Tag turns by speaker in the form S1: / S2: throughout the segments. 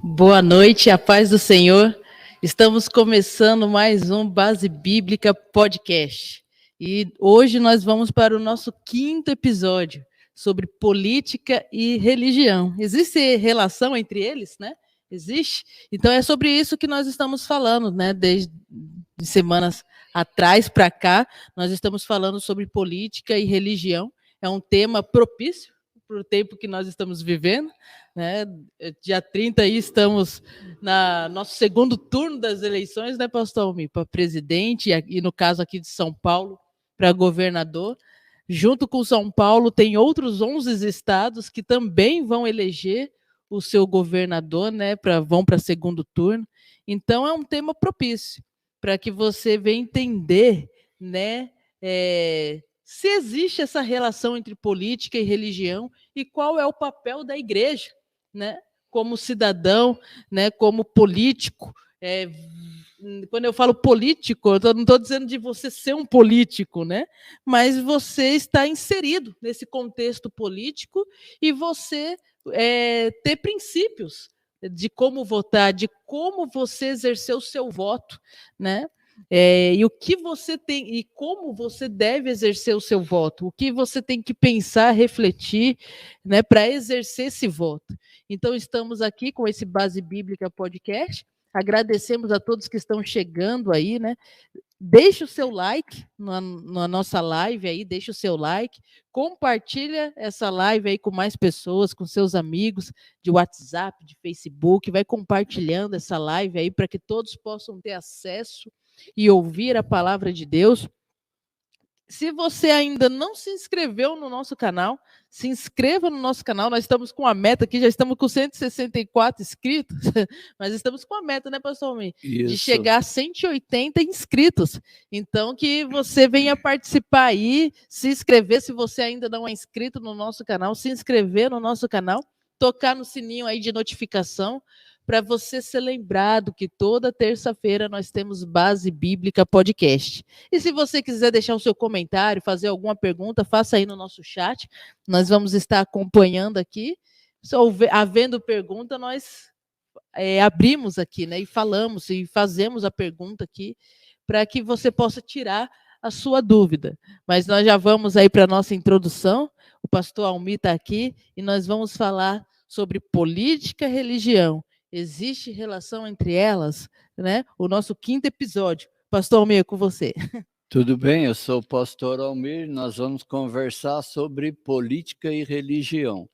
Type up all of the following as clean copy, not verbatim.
S1: Boa noite, a paz do Senhor. Estamos começando mais um Base Bíblica Podcast. E hoje nós vamos para o nosso 5º episódio sobre política e religião. Existe relação entre eles, né? Existe? Então é sobre isso que nós estamos falando, né? Desde semanas atrás para cá, nós estamos falando sobre política e religião. É um tema propício para o tempo que nós estamos vivendo, né? Dia 30 aí estamos no nosso segundo turno das eleições, né, pastor Almir, para presidente e no caso aqui de São Paulo, para governador. Junto com São Paulo, tem outros 11 estados que também vão eleger o seu governador, né, vão para segundo turno. Então, é um tema propício para que você venha entender, né, se existe essa relação entre política e religião e qual é o papel da igreja, né, como cidadão, né, como político. Quando eu falo político, eu não estou dizendo de você ser um político, né, mas você está inserido nesse contexto político e você ter princípios de como votar, de como você exercer o seu voto, né? E o que você tem e como você deve exercer o seu voto, o que você tem que pensar, refletir, né, para exercer esse voto. Então, estamos aqui com esse Base Bíblica Podcast. Agradecemos a todos que estão chegando aí, né? Deixe o seu like na nossa live aí, deixe o seu like, compartilha essa live aí com mais pessoas, com seus amigos de WhatsApp, de Facebook, vai compartilhando essa live aí para que todos possam ter acesso e ouvir a palavra de Deus. Se você ainda não se inscreveu no nosso canal, se inscreva no nosso canal. Nós estamos com a meta aqui, já estamos com 164 inscritos, mas estamos com a meta, né, pastor Almir? De chegar a 180 inscritos. Então, que você venha participar aí, se inscrever, se você ainda não é inscrito no nosso canal, se inscrever no nosso canal, tocar no sininho aí de notificação, para você ser lembrado que toda terça-feira nós temos Base Bíblica Podcast. E se você quiser deixar o seu comentário, fazer alguma pergunta, faça aí no nosso chat. Nós vamos estar acompanhando aqui. Se havendo pergunta, nós abrimos aqui, né? E falamos e fazemos a pergunta aqui para que você possa tirar a sua dúvida. Mas nós já vamos aí para a nossa introdução. O pastor Almir está aqui e nós vamos falar sobre política e religião. Existe relação entre elas, né? O nosso 5º episódio. Pastor Almir, é com você.
S2: Tudo bem, eu sou o pastor Almir, nós vamos conversar sobre política e religião.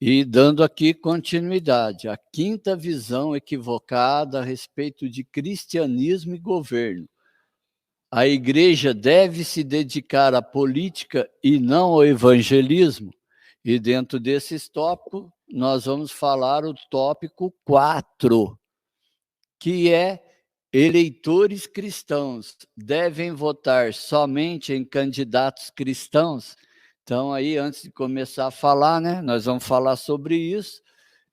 S2: E dando aqui continuidade, a 5ª visão equivocada a respeito de cristianismo e governo. A igreja deve se dedicar à política e não ao evangelismo? E dentro desses tópicos, nós vamos falar o tópico 4, que é eleitores cristãos devem votar somente em candidatos cristãos. Então, aí, antes de começar a falar, né, nós vamos falar sobre isso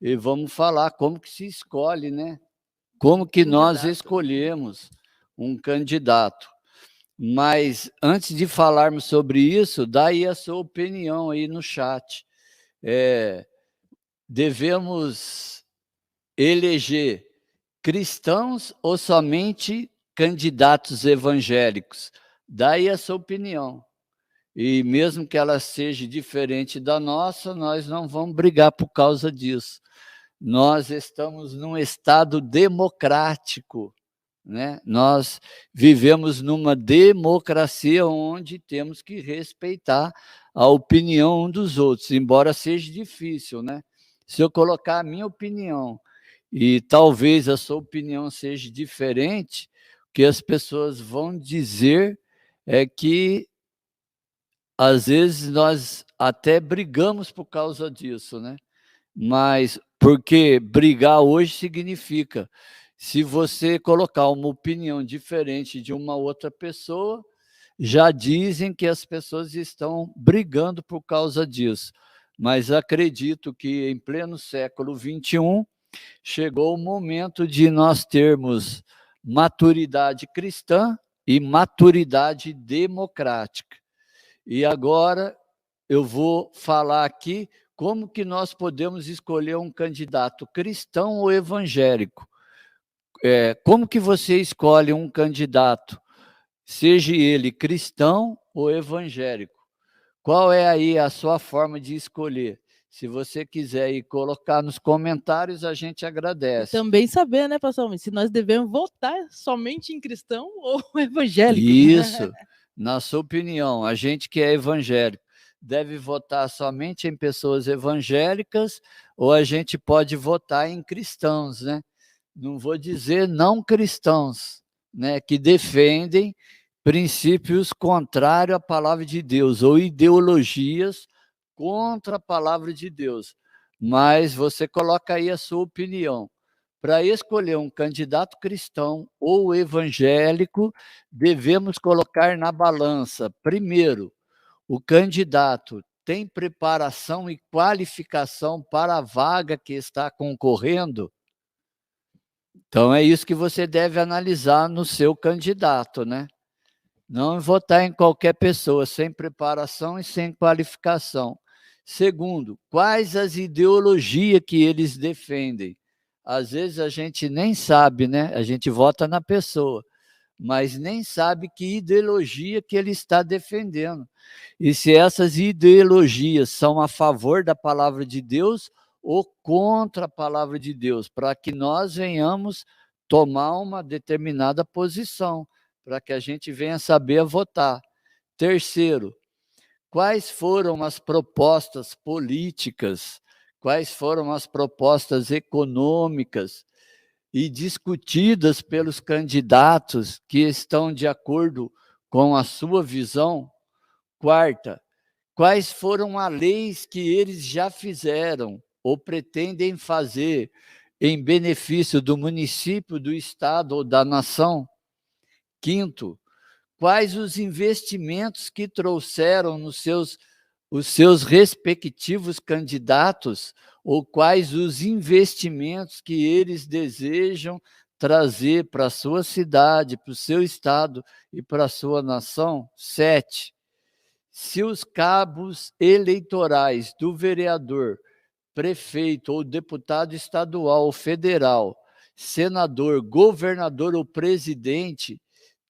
S2: e vamos falar como que se escolhe, né? Como que nós escolhemos um candidato. Mas, antes de falarmos sobre isso, dá aí a sua opinião aí no chat. Devemos eleger cristãos ou somente candidatos evangélicos? Daí a sua opinião. E mesmo que ela seja diferente da nossa, nós não vamos brigar por causa disso. Nós estamos num estado democrático, né? Nós vivemos numa democracia onde temos que respeitar a opinião um dos outros, embora seja difícil, né? Se eu colocar a minha opinião e talvez a sua opinião seja diferente, o que as pessoas vão dizer é que, às vezes, nós até brigamos por causa disso, né? Mas porque brigar hoje significa, se você colocar uma opinião diferente de uma outra pessoa, já dizem que as pessoas estão brigando por causa disso. Mas acredito que em pleno século XXI, chegou o momento de nós termos maturidade cristã e maturidade democrática. E agora eu vou falar aqui como que nós podemos escolher um candidato cristão ou evangélico? Como que você escolhe um candidato, seja ele cristão ou evangélico? Qual é aí a sua forma de escolher? Se você quiser ir colocar nos comentários, a gente
S1: E
S2: agradece.
S1: também saber, né, pastor, se nós devemos votar somente em cristão ou evangélico.
S2: Isso, na sua opinião, a gente que é evangélico, deve votar somente em pessoas evangélicas ou a gente pode votar em cristãos, né? Não vou dizer não cristãos, né, que defendem princípios contrários à palavra de Deus ou ideologias contra a palavra de Deus. Mas você coloca aí a sua opinião. Para escolher um candidato cristão ou evangélico, devemos colocar na balança, primeiro, o candidato tem preparação e qualificação para a vaga que está concorrendo? Então, é isso que você deve analisar no seu candidato, né? Não votar em qualquer pessoa sem preparação e sem qualificação. Segundo, quais as ideologias que eles defendem? Às vezes a gente nem sabe, né? A gente vota na pessoa, mas nem sabe que ideologia que ele está defendendo. E se essas ideologias são a favor da palavra de Deus ou contra a palavra de Deus, para que nós venhamos tomar uma determinada posição, para que a gente venha saber votar. Terceiro, quais foram as propostas políticas, quais foram as propostas econômicas e discutidas pelos candidatos que estão de acordo com a sua visão? Quarta, quais foram as leis que eles já fizeram ou pretendem fazer em benefício do município, do estado ou da nação? Quinto, quais os investimentos que trouxeram os seus respectivos candidatos, ou quais os investimentos que eles desejam trazer para a sua cidade, para o seu estado e para a sua nação? 7. Se os cabos eleitorais do vereador, prefeito ou deputado estadual ou federal, senador, governador ou presidente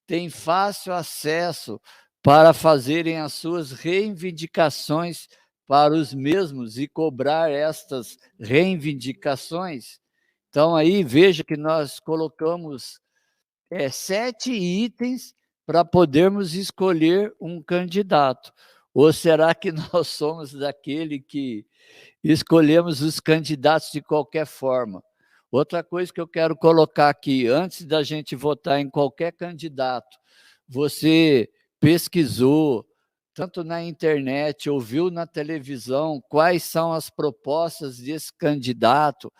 S2: têm fácil acesso para fazerem as suas reivindicações para os mesmos e cobrar estas reivindicações. Então, aí veja que nós colocamos 7 itens para podermos escolher um candidato. Ou será que nós somos daquele que escolhemos os candidatos de qualquer forma? Outra coisa que eu quero colocar aqui, antes da gente votar em qualquer candidato, você pesquisou, tanto na internet, ouviu na televisão, quais são as propostas desse candidato,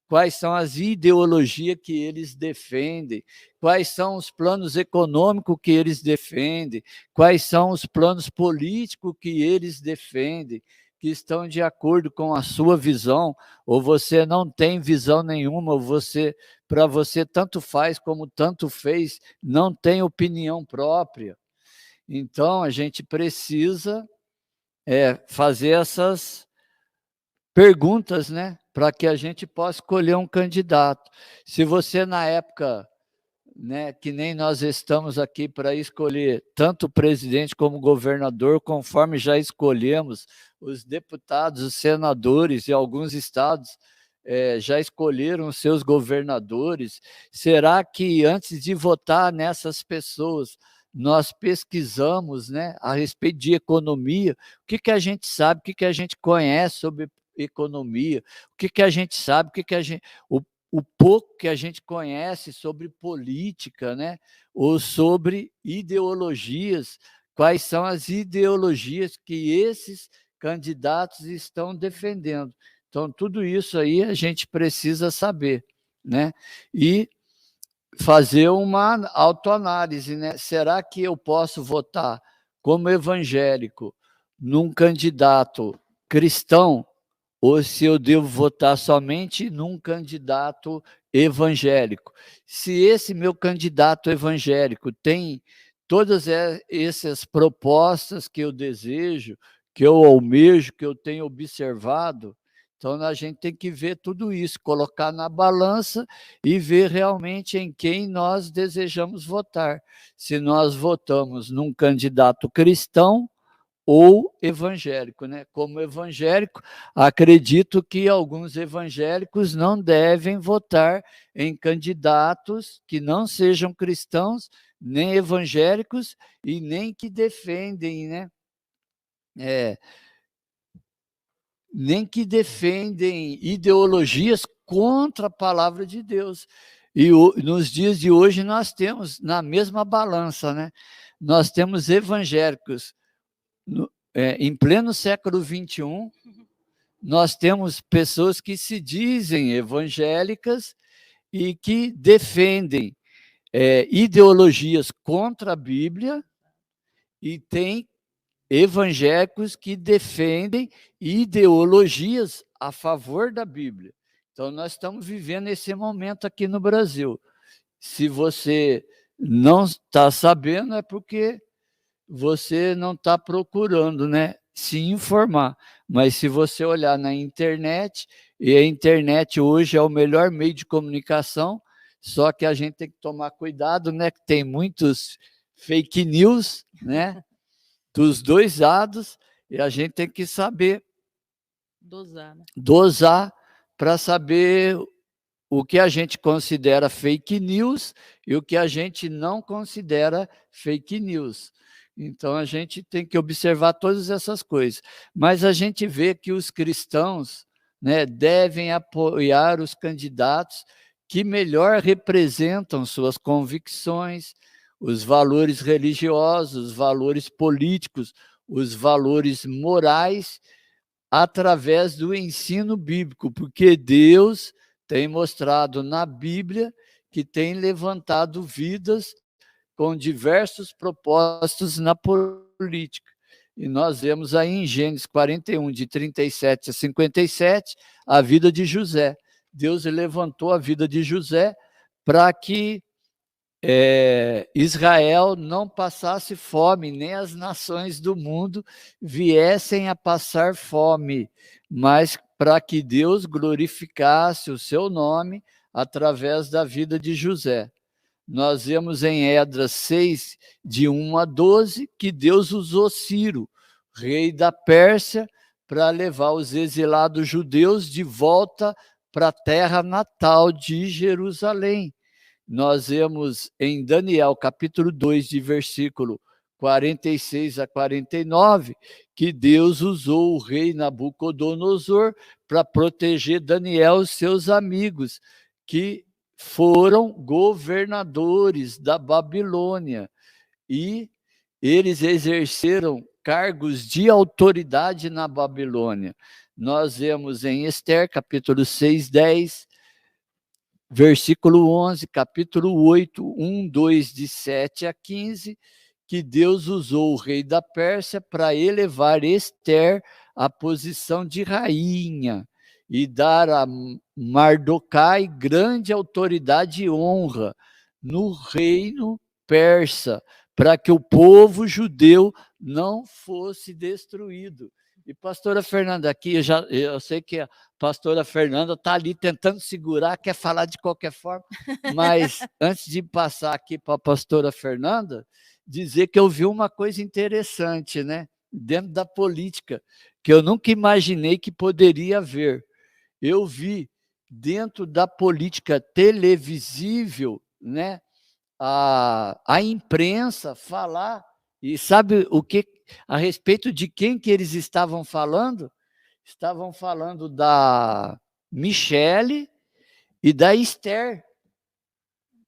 S2: quais são as ideologias que eles defendem, quais são os planos econômicos que eles defendem, quais são os planos políticos que eles defendem, que estão de acordo com a sua visão, ou você não tem visão nenhuma, ou para você tanto faz como tanto fez, não tem opinião própria. Então, a gente precisa fazer essas perguntas, né, para que a gente possa escolher um candidato. Se você, na época, né, que nem nós estamos aqui para escolher tanto o presidente como o governador, conforme já escolhemos os deputados, os senadores e alguns estados já escolheram os seus governadores, será que antes de votar nessas pessoas, nós pesquisamos, né, a respeito de economia, o que a gente sabe, o que a gente conhece sobre economia, o que a gente sabe, o pouco que a gente conhece sobre política, né, ou sobre ideologias, quais são as ideologias que esses candidatos estão defendendo. Então, tudo isso aí a gente precisa saber, né? E fazer uma autoanálise, né? Será que eu posso votar como evangélico num candidato cristão ou se eu devo votar somente num candidato evangélico? Se esse meu candidato evangélico tem todas essas propostas que eu desejo, que eu almejo, que eu tenho observado. Então, a gente tem que ver tudo isso, colocar na balança e ver realmente em quem nós desejamos votar. Se nós votamos num candidato cristão ou evangélico, né? Como evangélico, acredito que alguns evangélicos não devem votar em candidatos que não sejam cristãos, nem evangélicos e nem que defendem, né? Nem que defendem ideologias contra a palavra de Deus. E nos dias de hoje nós temos na mesma balança, né? Nós temos evangélicos em pleno século XXI, nós temos pessoas que se dizem evangélicas e que defendem ideologias contra a Bíblia, e tem evangélicos que defendem ideologias a favor da Bíblia. Então, nós estamos vivendo esse momento aqui no Brasil. Se você não está sabendo, é porque você não está procurando, né, se informar. Mas se você olhar na internet, e a internet hoje é o melhor meio de comunicação, só que a gente tem que tomar cuidado, né, que tem muitos fake news, né, dos dois lados, e a gente tem que saber
S1: dosar, né?
S2: Dosar para saber o que a gente considera fake news e o que a gente não considera fake news. Então, a gente tem que observar todas essas coisas. Mas a gente vê que os cristãos, né, devem apoiar os candidatos que melhor representam suas convicções, os valores religiosos, os valores políticos, os valores morais, através do ensino bíblico, porque Deus tem mostrado na Bíblia que tem levantado vidas com diversos propósitos na política. E nós vemos aí em Gênesis 41, de 37 a 57, a vida de José. Deus levantou a vida de José para que Israel não passasse fome, nem as nações do mundo viessem a passar fome, mas para que Deus glorificasse o seu nome através da vida de José. Nós vemos em Esdras 6, de 1 a 12, que Deus usou Ciro, rei da Pérsia, para levar os exilados judeus de volta para a terra natal de Jerusalém. Nós vemos em Daniel, capítulo 2, de versículo 46 a 49, que Deus usou o rei Nabucodonosor para proteger Daniel e seus amigos, que foram governadores da Babilônia, e eles exerceram cargos de autoridade na Babilônia. Nós vemos em Ester, capítulo 6, 10, versículo 11, capítulo 8, 1, 2, de 7 a 15, que Deus usou o rei da Pérsia para elevar Ester à posição de rainha e dar a Mardocai grande autoridade e honra no reino persa, para que o povo judeu não fosse destruído. E pastora Fernanda, aqui eu sei que a pastora Fernanda está ali tentando segurar, quer falar de qualquer forma, mas antes de passar aqui para a pastora Fernanda, dizer que eu vi uma coisa interessante, né, dentro da política, que eu nunca imaginei que poderia haver. Eu vi dentro da política televisível, né, a imprensa falar, e sabe o que, a respeito de quem que eles estavam falando? Estavam falando da Michele e da Esther.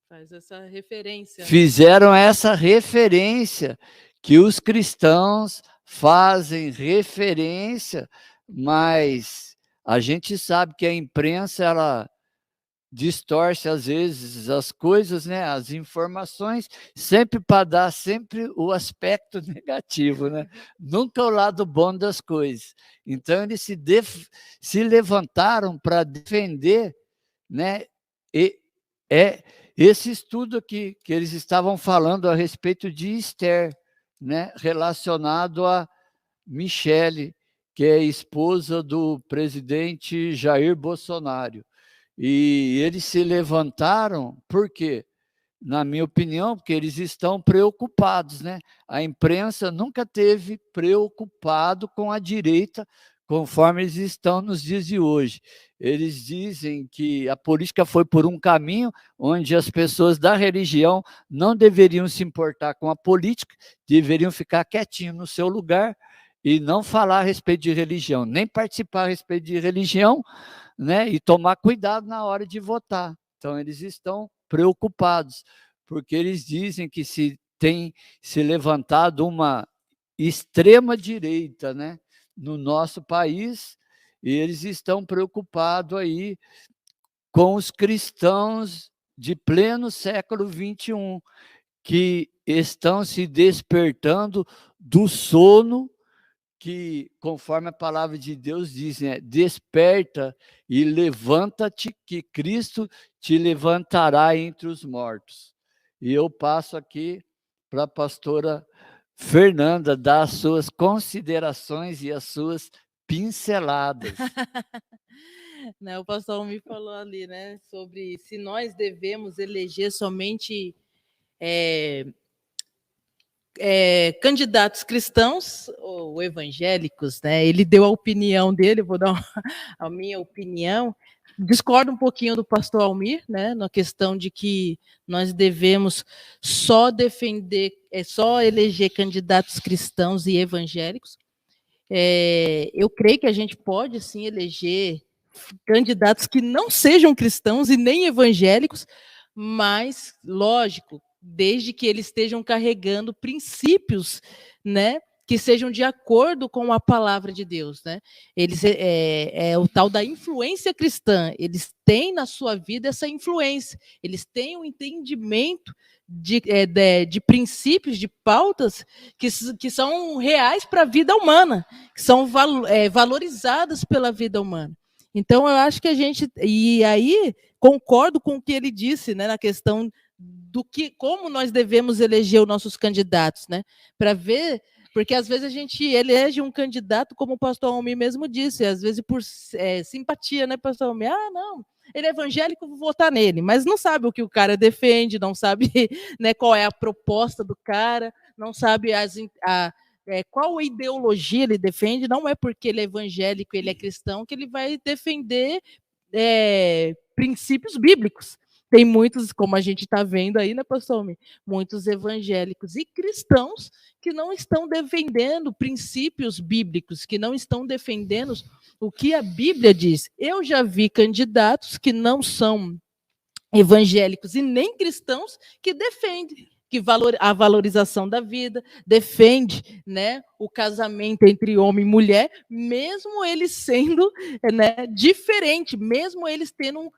S1: Faz essa referência.
S2: Fizeram essa referência, que os cristãos fazem referência, mas a gente sabe que a imprensa, ela distorce às vezes as coisas, né, as informações, sempre para dar sempre o aspecto negativo, né? Nunca o lado bom das coisas. Então eles se levantaram para defender, né, esse estudo que eles estavam falando a respeito de Esther, né, relacionado Michele, que é esposa do presidente Jair Bolsonaro. E eles se levantaram, por quê? Na minha opinião, porque eles estão preocupados, né? A imprensa nunca teve preocupado com a direita, conforme eles estão nos dias de hoje. Eles dizem que a política foi por um caminho onde as pessoas da religião não deveriam se importar com a política, deveriam ficar quietinhos no seu lugar e não falar a respeito de religião, nem participar a respeito de religião, né? E tomar cuidado na hora de votar. Então, eles estão preocupados, porque eles dizem que se tem se levantado uma extrema-direita, né, no nosso país, e eles estão preocupados aí com os cristãos de pleno século XXI, que estão se despertando do sono que, conforme a palavra de Deus diz, né, desperta e levanta-te, que Cristo te levantará entre os mortos. E eu passo aqui para a pastora Fernanda dar as suas considerações e as suas pinceladas.
S1: Né, o pastor me falou ali, né, sobre se nós devemos eleger somente candidatos cristãos ou evangélicos, né? Ele deu a opinião dele, vou dar a minha opinião. Discordo um pouquinho do pastor Almir, né, na questão de que nós devemos só defender, só eleger candidatos cristãos e evangélicos. Eu creio que a gente pode, sim, eleger candidatos que não sejam cristãos e nem evangélicos, mas, lógico, desde que eles estejam carregando princípios, né, que sejam de acordo com a palavra de Deus, né? Eles é o tal da influência cristã. Eles têm na sua vida essa influência. Eles têm um entendimento de princípios, de pautas que são reais para a vida humana, que são valorizadas pela vida humana. Então, eu acho que a gente... E aí, concordo com o que ele disse, né, na questão como nós devemos eleger os nossos candidatos, né? Para ver... Porque, às vezes, a gente elege um candidato, como o pastor Almir mesmo disse, às vezes por simpatia, né, pastor Almir? Ah, não, ele é evangélico, vou votar nele. Mas não sabe o que o cara defende, não sabe, né, qual é a proposta do cara, não sabe qual ideologia ele defende. Não é porque ele é evangélico, ele é cristão, que ele vai defender princípios bíblicos. Tem muitos, como a gente está vendo aí, né, pastor Almir? Muitos evangélicos e cristãos que não estão defendendo princípios bíblicos, que não estão defendendo o que a Bíblia diz. Eu já vi candidatos que não são evangélicos e nem cristãos que defendem a valorização da vida, defende, né, o casamento entre homem e mulher, mesmo eles sendo, né, diferente, mesmo eles tendo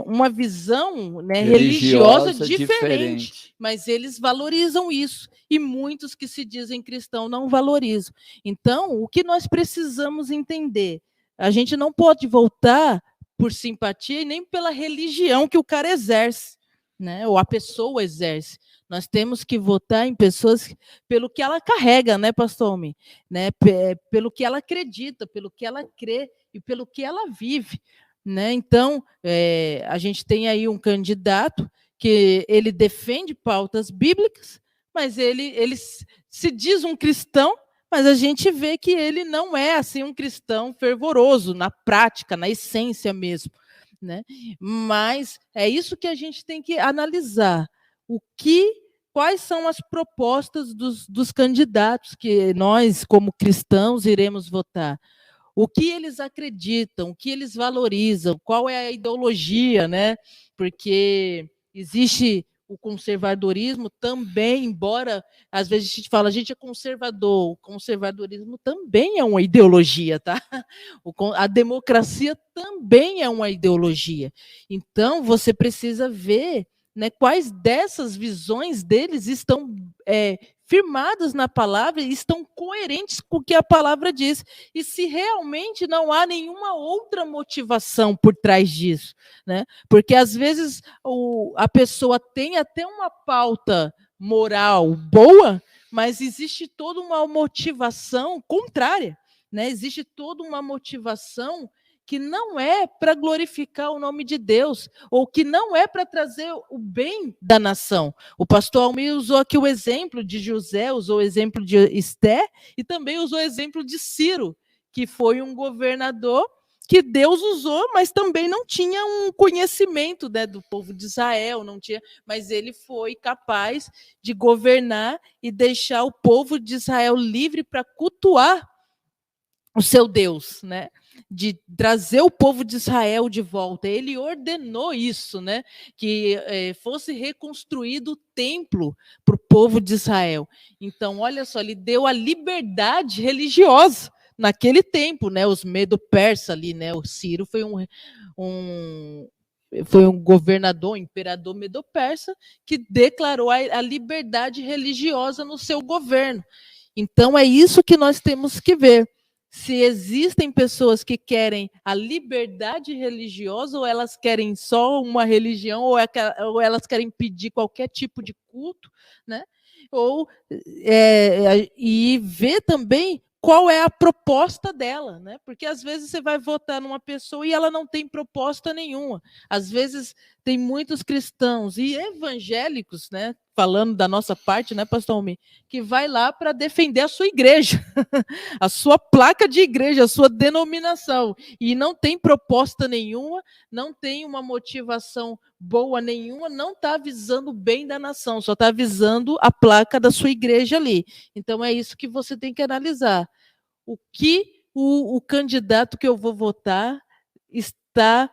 S1: uma visão, né, religiosa diferente, mas eles valorizam isso, e muitos que se dizem cristãos não valorizam. Então, o que nós precisamos entender? A gente não pode votar por simpatia e nem pela religião que o cara exerce, né, ou a pessoa exerce. Nós temos que votar em pessoas pelo que ela carrega, né, pastor Almir? Né, pelo que ela acredita, pelo que ela crê e pelo que ela vive. Né? Então, a gente tem aí um candidato que ele defende pautas bíblicas, mas ele se diz um cristão, mas a gente vê que ele não é assim um cristão fervoroso, na prática, na essência mesmo. Né? Mas é isso que a gente tem que analisar. Quais são as propostas dos candidatos que nós, como cristãos, iremos votar? O que eles acreditam, o que eles valorizam, qual é a ideologia, né? Porque existe o conservadorismo também, embora às vezes a gente fala, a gente é conservador, o conservadorismo também é uma ideologia, tá? A democracia também é uma ideologia. Então, você precisa ver, né, quais dessas visões deles estão firmadas na palavra e estão coerentes com o que a palavra diz. E se realmente não há nenhuma outra motivação por trás disso, né? Porque às vezes a pessoa tem até uma pauta moral boa, mas existe toda uma motivação contrária, né? Existe toda uma motivação que não é para glorificar o nome de Deus, ou que não é para trazer o bem da nação. O pastor Almir usou aqui o exemplo de José, usou o exemplo de Esté, e também usou o exemplo de Ciro, que foi um governador que Deus usou, mas também não tinha um conhecimento, né, do povo de Israel, não tinha, mas ele foi capaz de governar e deixar o povo de Israel livre para cultuar o seu Deus, né? De trazer o povo de Israel de volta. Ele ordenou isso, né? Que fosse reconstruído o templo para o povo de Israel. Então, olha só, ele deu a liberdade religiosa naquele tempo, né? Os medo-persa ali, né? O Ciro foi um governador, um imperador medo-persa que declarou a liberdade religiosa no seu governo. Então, é isso que nós temos que ver. Se existem pessoas que querem a liberdade religiosa, ou elas querem só uma religião, ou elas querem pedir qualquer tipo de culto, né? E ver também qual é a proposta dela, né? Porque às vezes você vai votar numa pessoa e ela não tem proposta nenhuma. Às vezes tem muitos cristãos e evangélicos, né? Falando da nossa parte, né, pastor Almir, que vai lá para defender a sua igreja, a sua placa de igreja, a sua denominação, e não tem proposta nenhuma, não tem uma motivação boa nenhuma, não está visando o bem da nação, só está visando a placa da sua igreja ali. Então é isso que você tem que analisar. O que o candidato que eu vou votar está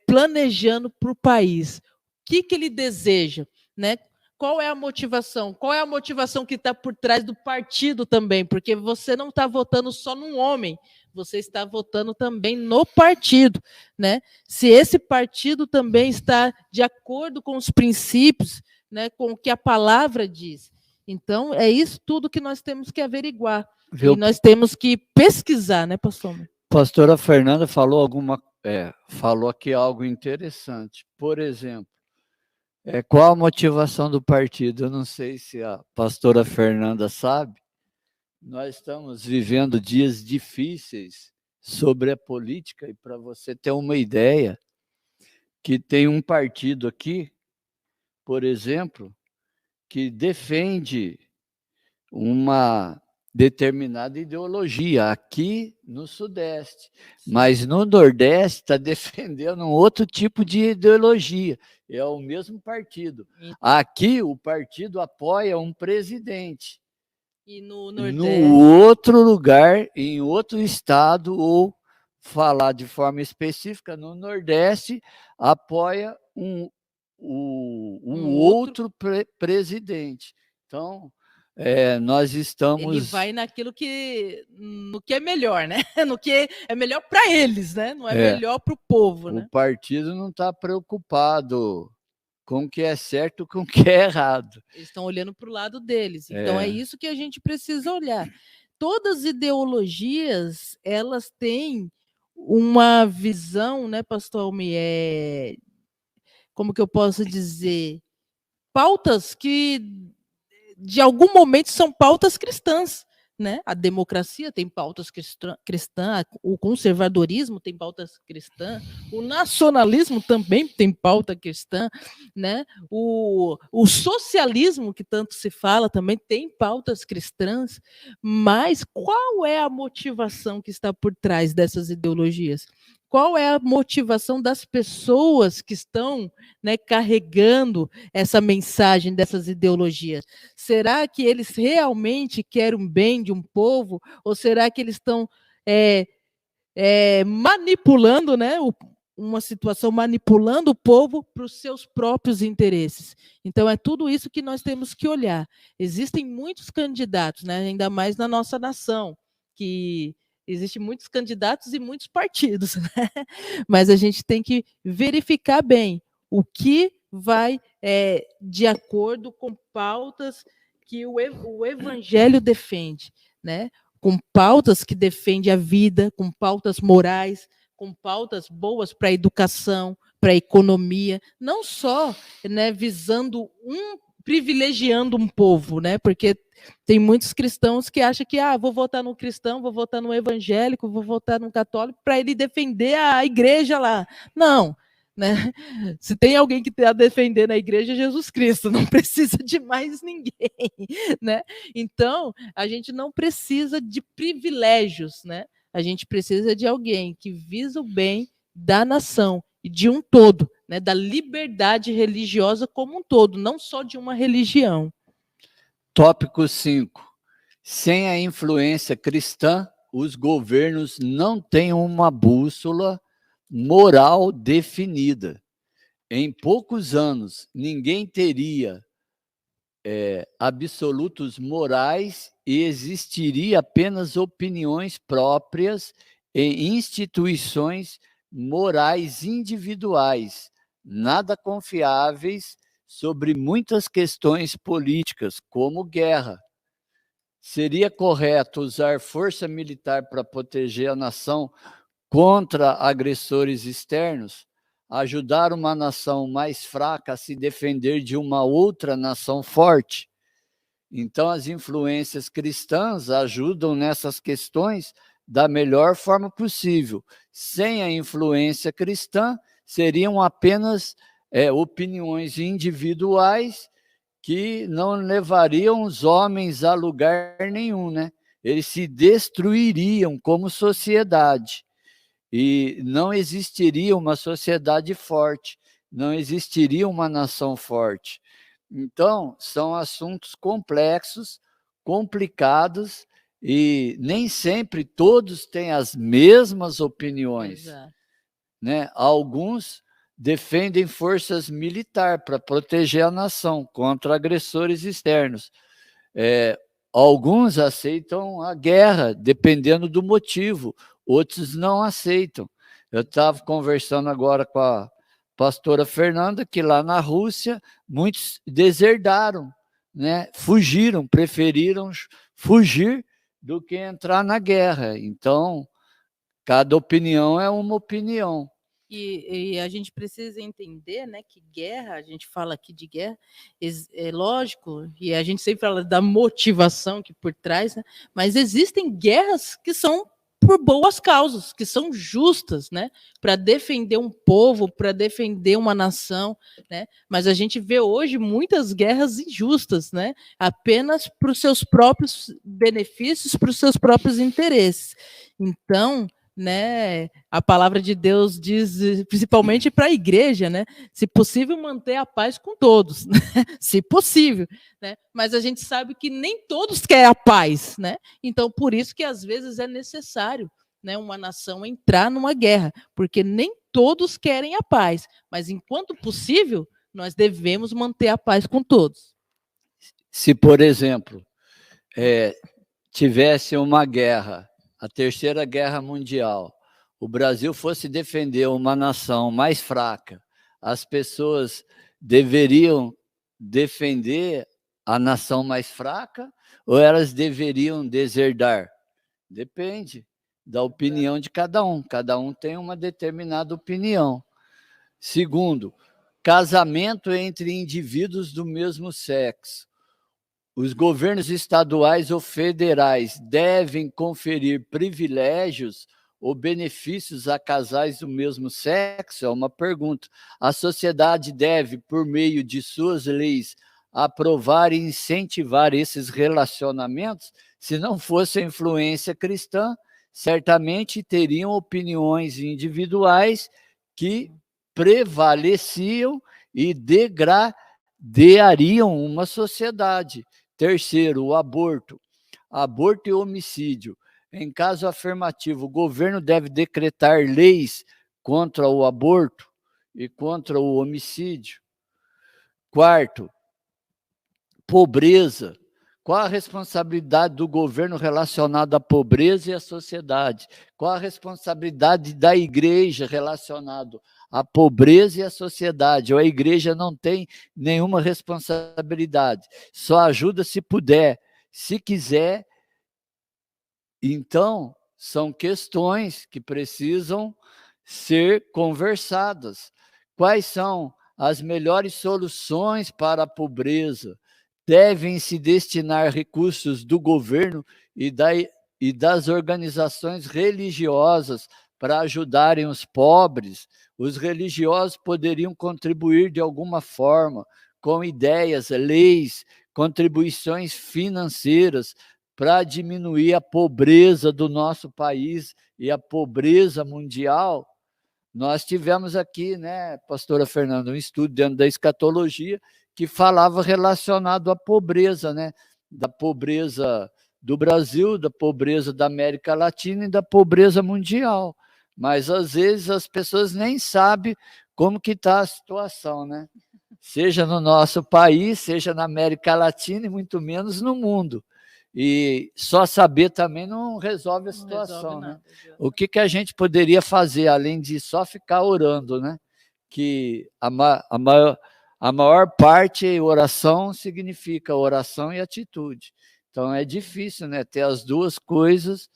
S1: planejando para o país? O que ele deseja, né? Qual é a motivação? Qual é a motivação que está por trás do partido também? Porque você não está votando só num homem, você está votando também no partido, né? Se esse partido também está de acordo com os princípios, né, com o que a palavra diz. Então, é isso tudo que nós temos que averiguar. Viu? E nós temos que pesquisar, né, pastor?
S2: Pastora Fernanda falou falou aqui algo interessante. Por exemplo, qual a motivação do partido? Eu não sei se a pastora Fernanda sabe. Nós estamos vivendo dias difíceis sobre a política, e para você ter uma ideia, que tem um partido aqui, por exemplo, que defende uma determinada ideologia aqui no Sudeste, mas no Nordeste está defendendo um outro tipo de ideologia. É o mesmo partido. Aqui o partido apoia um presidente.
S1: E no Nordeste?
S2: No outro lugar, em outro estado, ou falar de forma específica, no Nordeste, apoia um outro presidente. Então, nós estamos...
S1: Ele vai no que é melhor, né? No que é melhor para eles, né? Não é melhor para o povo, né?
S2: O partido não está preocupado com o que é certo e com o que é errado.
S1: Eles estão olhando para o lado deles. Então, é isso que a gente precisa olhar. Todas as ideologias, elas têm uma visão, né, pastor Almir? Como que eu posso dizer? Pautas que, de algum momento, são pautas cristãs. Né? A democracia tem pautas cristãs, o conservadorismo tem pautas cristãs, o nacionalismo também tem pauta cristã, né? O socialismo, que tanto se fala, também tem pautas cristãs, mas qual é a motivação que está por trás dessas ideologias? Qual é a motivação das pessoas que estão, né, carregando essa mensagem dessas ideologias? Será que eles realmente querem o bem de um povo? Ou será que eles estão manipulando, né, uma situação, manipulando o povo para os seus próprios interesses? Então, é tudo isso que nós temos que olhar. Existem muitos candidatos, né, ainda mais na nossa nação, que... Existem muitos candidatos e muitos partidos, né? Mas a gente tem que verificar bem o que vai de acordo com pautas que o evangelho defende, né? Com pautas que defendem a vida, com pautas morais, com pautas boas para a educação, para a economia, não só, né, visando privilegiando um povo, né? Porque tem muitos cristãos que acham que vou votar no cristão, vou votar no evangélico, vou votar no católico para ele defender a igreja lá. Não, né? Se tem alguém que está defendendo a igreja, é Jesus Cristo, não precisa de mais ninguém, né? Então, a gente não precisa de privilégios, né? A gente precisa de alguém que visa o bem da nação e de um todo, né? Da liberdade religiosa como um todo, não só de uma religião.
S2: Tópico 5. Sem a influência cristã, os governos não têm uma bússola moral definida. Em poucos anos, ninguém teria absolutos morais e existiria apenas opiniões próprias e instituições morais individuais, nada confiáveis sobre muitas questões políticas, como guerra. Seria correto usar força militar para proteger a nação contra agressores externos? Ajudar uma nação mais fraca a se defender de uma outra nação forte? Então, as influências cristãs ajudam nessas questões da melhor forma possível. Sem a influência cristã, seriam apenas opiniões individuais que não levariam os homens a lugar nenhum, né? Eles se destruiriam como sociedade. E não existiria uma sociedade forte, não existiria uma nação forte. Então, são assuntos complexos, complicados, e nem sempre todos têm as mesmas opiniões.
S1: Exato.
S2: Né? Alguns defendem forças militares para proteger a nação contra agressores externos. Alguns aceitam a guerra, dependendo do motivo, outros não aceitam. Eu estava conversando agora com a pastora Fernanda, que lá na Rússia, muitos deserdaram, né? Fugiram, preferiram fugir do que entrar na guerra. Então, cada opinião é uma opinião.
S1: E a gente precisa entender, né, que guerra, a gente fala aqui de guerra, é lógico, e a gente sempre fala da motivação que por trás, né, mas existem guerras que são por boas causas, que são justas, né, para defender um povo, para defender uma nação, né, mas a gente vê hoje muitas guerras injustas, né, apenas para os seus próprios benefícios, para os seus próprios interesses. Então, né, a palavra de Deus diz, principalmente para a igreja, né, se possível manter a paz com todos, né, se possível, né, mas a gente sabe que nem todos querem a paz, né, então por isso que às vezes é necessário, né, uma nação entrar numa guerra, porque nem todos querem a paz, mas enquanto possível, nós devemos manter a paz com todos.
S2: Se, por exemplo, tivesse uma guerra, a Terceira Guerra Mundial, o Brasil fosse defender uma nação mais fraca, as pessoas deveriam defender a nação mais fraca ou elas deveriam deserdar? Depende da opinião de cada um tem uma determinada opinião. Segundo, casamento entre indivíduos do mesmo sexo. Os governos estaduais ou federais devem conferir privilégios ou benefícios a casais do mesmo sexo? É uma pergunta. A sociedade deve, por meio de suas leis, aprovar e incentivar esses relacionamentos? Se não fosse a influência cristã, certamente teriam opiniões individuais que prevaleciam e degradariam uma sociedade. Terceiro, o aborto. Aborto e homicídio. Em caso afirmativo, o governo deve decretar leis contra o aborto e contra o homicídio. Quarto, pobreza. Qual a responsabilidade do governo relacionada à pobreza e à sociedade? Qual a responsabilidade da igreja relacionada à pobreza e à sociedade? Ou a igreja não tem nenhuma responsabilidade, só ajuda se puder, se quiser. Então, são questões que precisam ser conversadas. Quais são as melhores soluções para a pobreza. Devem se destinar recursos do governo e das organizações religiosas para ajudarem os pobres. Os religiosos poderiam contribuir de alguma forma, com ideias, leis, contribuições financeiras para diminuir a pobreza do nosso país e a pobreza mundial. Nós tivemos aqui, né, pastora Fernanda, um estudo dentro da escatologia que falava relacionado à pobreza, né, da pobreza do Brasil, da pobreza da América Latina e da pobreza mundial. Mas, às vezes, as pessoas nem sabem como que está a situação, né? Seja no nosso país, seja na América Latina e muito menos no mundo. E só saber também não resolve a situação, né? O que a gente poderia fazer, além de só ficar orando, né? Que a maior parte, oração significa oração e atitude. Então, é difícil, né, ter as duas coisas,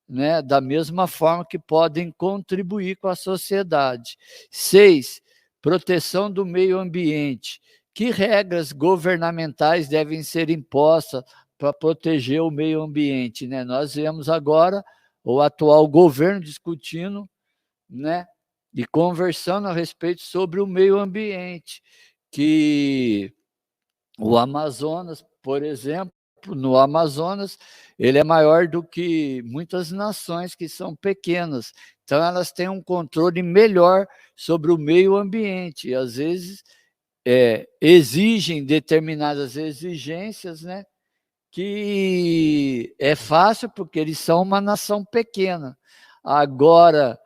S2: né, da mesma forma que podem contribuir com a sociedade. 6, proteção do meio ambiente. Que regras governamentais devem ser impostas para proteger o meio ambiente, né? Nós vemos agora o atual governo discutindo, né, e conversando a respeito sobre o meio ambiente, que o Amazonas, por exemplo, no Amazonas, ele é maior do que muitas nações que são pequenas. Então, elas têm um controle melhor sobre o meio ambiente. E, às vezes, exigem determinadas exigências, né? Que é fácil porque eles são uma nação pequena. Agora,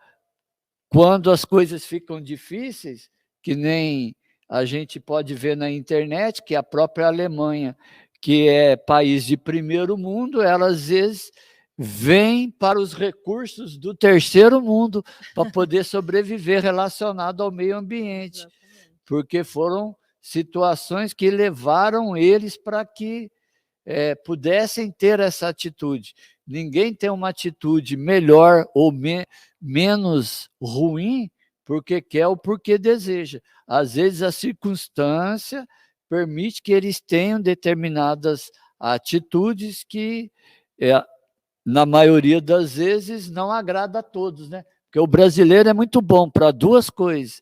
S2: quando as coisas ficam difíceis, que nem a gente pode ver na internet, que a própria Alemanha, que é país de primeiro mundo, ela às vezes vem para os recursos do terceiro mundo para poder sobreviver relacionado ao meio ambiente, porque foram situações que levaram eles para que pudessem ter essa atitude. Ninguém tem uma atitude melhor ou menos ruim porque quer ou porque deseja. Às vezes a circunstância permite que eles tenham determinadas atitudes que, na maioria das vezes, não agrada a todos, né? Porque o brasileiro é muito bom para duas coisas.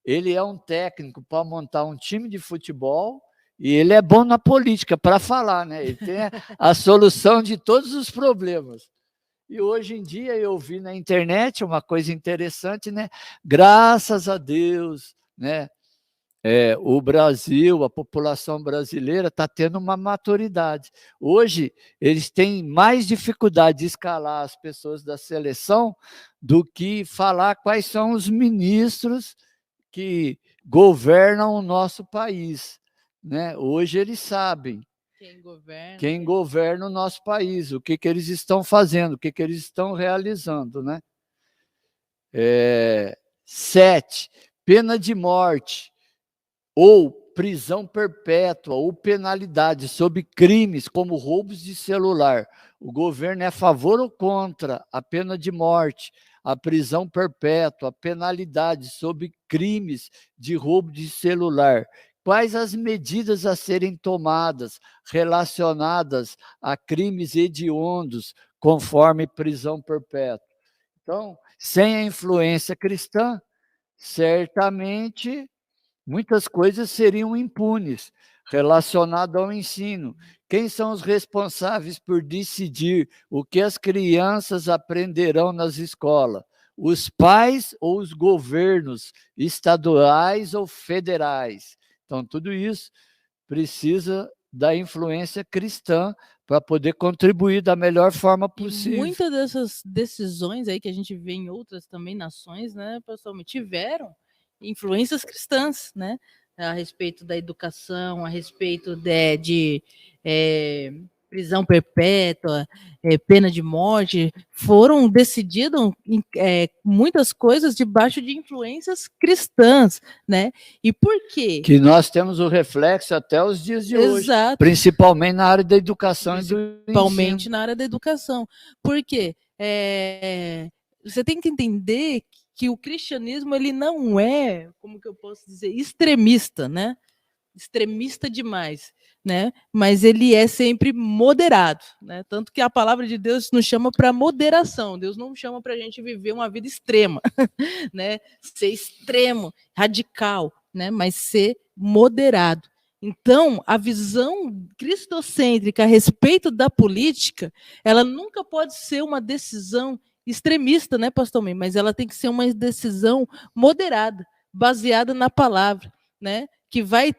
S2: Ele é um técnico para montar um time de futebol e ele é bom na política para falar, né? Ele tem a solução de todos os problemas. E hoje em dia eu vi na internet uma coisa interessante, né? Graças a Deus, né? O Brasil, a população brasileira está tendo uma maturidade. Hoje, eles têm mais dificuldade de escalar as pessoas da seleção do que falar quais são os ministros que governam o nosso país, né? Hoje eles sabem quem governa o nosso país, o que eles estão fazendo, o que eles estão realizando, né? 7, pena de morte ou prisão perpétua ou penalidade sob crimes como roubos de celular. O governo é a favor ou contra a pena de morte, a prisão perpétua, a penalidade sob crimes de roubo de celular? Quais as medidas a serem tomadas relacionadas a crimes hediondos, conforme prisão perpétua? Então, sem a influência cristã, certamente muitas coisas seriam impunes relacionado ao ensino. Quem são os responsáveis por decidir o que as crianças aprenderão nas escolas? Os pais ou os governos estaduais ou federais? Então, tudo isso precisa da influência cristã para poder contribuir da melhor forma possível.
S1: E muitas dessas decisões aí que a gente vê em outras também nações, né, pessoalmente tiveram influências cristãs, né, a respeito da educação, a respeito de prisão perpétua, pena de morte, foram decididas muitas coisas debaixo de influências cristãs, né? E por quê?
S2: Que nós temos o reflexo até os dias de hoje, principalmente na área da educação e do ensino.
S1: Principalmente na área da educação. Por quê? Você tem que entender que o cristianismo ele não é, como que eu posso dizer, extremista, né? Extremista demais, né? Mas ele é sempre moderado, né? Tanto que a palavra de Deus nos chama para moderação. Deus não chama para a gente viver uma vida extrema, né? Ser extremo, radical, né? Mas ser moderado. Então, a visão cristocêntrica a respeito da política, ela nunca pode ser uma decisão extremista, né, pastor Mim? Mas ela tem que ser uma decisão moderada, baseada na palavra, né? Que vai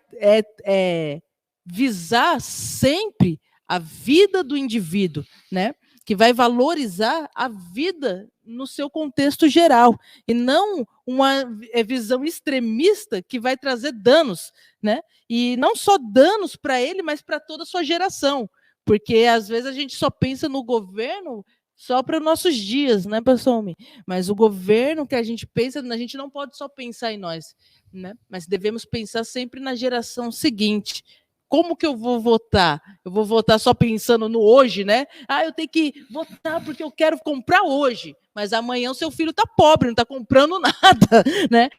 S1: visar sempre a vida do indivíduo, né? Que vai valorizar a vida no seu contexto geral, e não uma visão extremista que vai trazer danos, né? E não só danos para ele, mas para toda a sua geração, porque às vezes a gente só pensa no governo só para os nossos dias, né, pessoal? Mas o governo que a gente pensa, a gente não pode só pensar em nós, né? Mas devemos pensar sempre na geração seguinte. Como que eu vou votar? Eu vou votar só pensando no hoje, né? Ah, eu tenho que votar porque eu quero comprar hoje, mas amanhã o seu filho está pobre, não está comprando nada, né?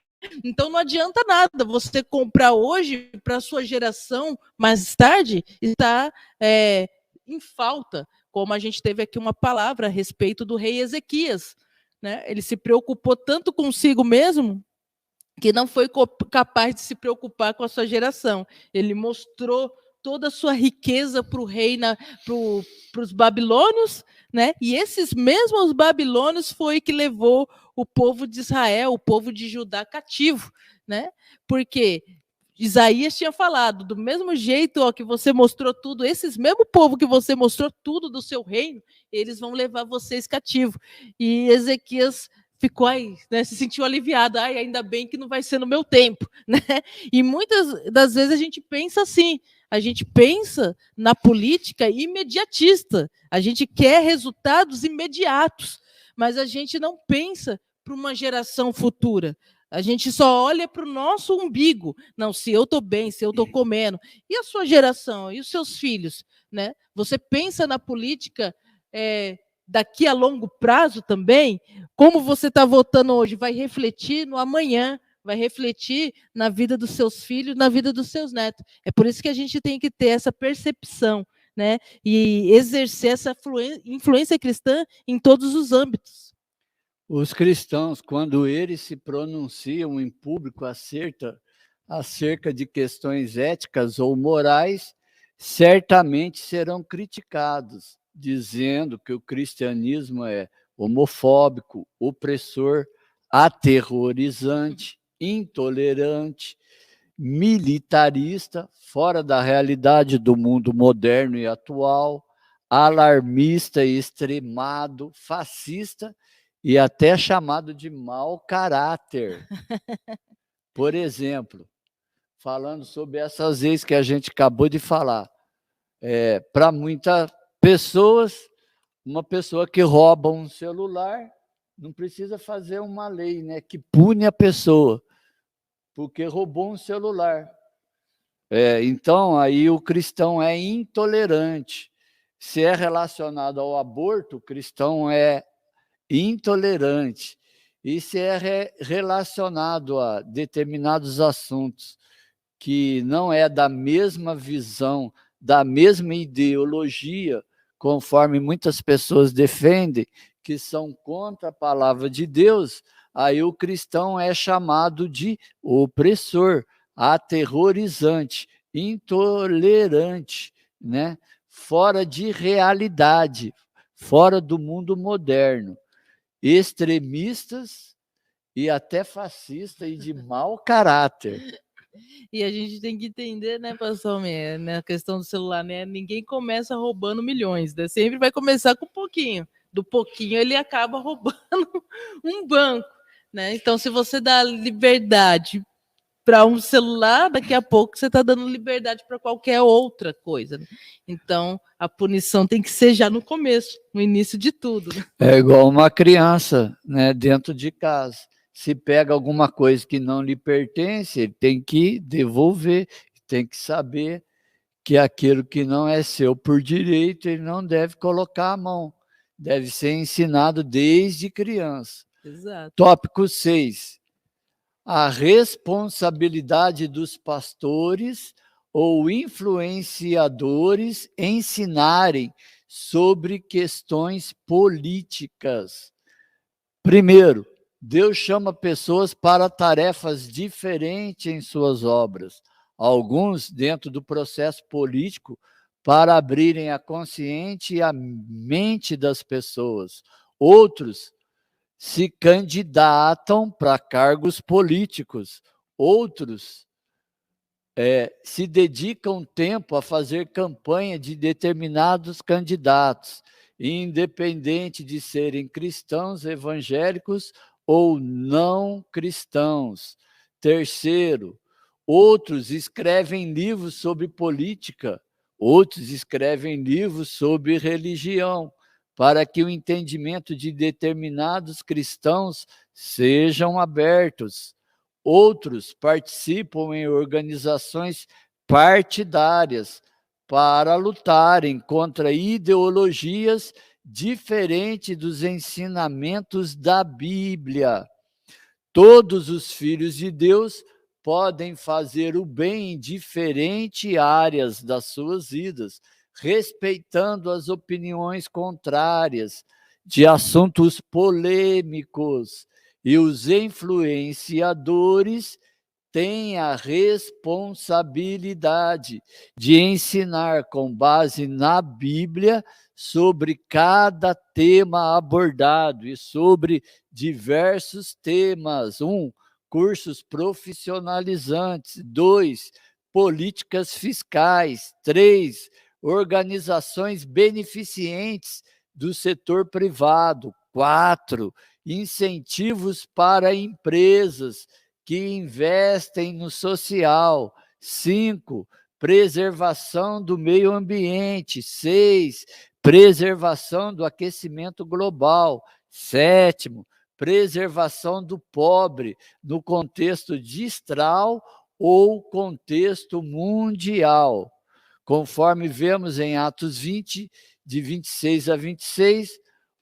S1: Então não adianta nada você comprar hoje para a sua geração mais tarde estar em falta, como a gente teve aqui uma palavra a respeito do rei Ezequias, né? Ele se preocupou tanto consigo mesmo que não foi capaz de se preocupar com a sua geração. Ele mostrou toda a sua riqueza para o rei, para os babilônios, né? E esses mesmos babilônios foi que levou o povo de Israel, o povo de Judá cativo, né? Porque Isaías tinha falado, do mesmo jeito ó, que você mostrou tudo, esses mesmo povo que você mostrou tudo do seu reino, eles vão levar vocês cativo. E Ezequias ficou aí, né, se sentiu aliviado, ai, ainda bem que não vai ser no meu tempo, né? E muitas das vezes a gente pensa assim, a gente pensa na política imediatista, a gente quer resultados imediatos, mas a gente não pensa para uma geração futura. A gente só olha para o nosso umbigo. Não, se eu estou bem, se eu estou comendo. E a sua geração? E os seus filhos? Né? Você pensa na política daqui a longo prazo também? Como você está votando hoje? Vai refletir no amanhã, vai refletir na vida dos seus filhos, na vida dos seus netos. É por isso que a gente tem que ter essa percepção, né? E exercer essa influência cristã em todos os âmbitos.
S2: Os cristãos, quando eles se pronunciam em público acerca de questões éticas ou morais, certamente serão criticados, dizendo que o cristianismo é homofóbico, opressor, aterrorizante, intolerante, militarista, fora da realidade do mundo moderno e atual, alarmista e extremado, fascista e até chamado de mau caráter. Por exemplo, falando sobre essas leis que a gente acabou de falar, para muitas pessoas, uma pessoa que rouba um celular não precisa fazer uma lei, né, que pune a pessoa porque roubou um celular. Então, aí o cristão é intolerante. Se é relacionado ao aborto, o cristão é intolerante. E se é relacionado a determinados assuntos que não é da mesma visão, da mesma ideologia, conforme muitas pessoas defendem, que são contra a palavra de Deus, aí o cristão é chamado de opressor, aterrorizante, intolerante, né? Fora de realidade, fora do mundo moderno, extremistas e até fascista e de mau caráter.
S1: E a gente tem que entender, né, pastor, na questão do celular, né? Ninguém começa roubando milhões, né? Sempre vai começar com um pouquinho. Do pouquinho ele acaba roubando um banco, né? Então, se você dá liberdade para um celular, daqui a pouco você está dando liberdade para qualquer outra coisa. Né? Então, a punição tem que ser já no começo, no início de tudo. Né?
S2: É igual uma criança, né, dentro de casa. Se pega alguma coisa que não lhe pertence, ele tem que devolver, tem que saber que aquilo que não é seu por direito, ele não deve colocar a mão. Deve ser ensinado desde criança.
S1: Exato.
S2: Tópico 6. A responsabilidade dos pastores ou influenciadores ensinarem sobre questões políticas. Primeiro, Deus chama pessoas para tarefas diferentes em suas obras. Alguns, dentro do processo político, para abrirem a consciência e a mente das pessoas. Outros se candidatam para cargos políticos. Outros se dedicam tempo a fazer campanha de determinados candidatos, independente de serem cristãos evangélicos ou não cristãos. Terceiro, outros escrevem livros sobre política, outros escrevem livros sobre religião, para que o entendimento de determinados cristãos sejam abertos. Outros participam em organizações partidárias para lutarem contra ideologias diferentes dos ensinamentos da Bíblia. Todos os filhos de Deus podem fazer o bem em diferentes áreas das suas vidas, respeitando as opiniões contrárias de assuntos polêmicos. E os influenciadores têm a responsabilidade de ensinar com base na Bíblia sobre cada tema abordado e sobre diversos temas. 1. Cursos profissionalizantes. 2. Políticas fiscais. 3. Organizações beneficentes do setor privado. 4. Incentivos para empresas que investem no social. 5. Preservação do meio ambiente. 6. Preservação do aquecimento global. 7. Preservação do pobre no contexto distral ou contexto mundial. Conforme vemos em Atos 20, de 26 a 26,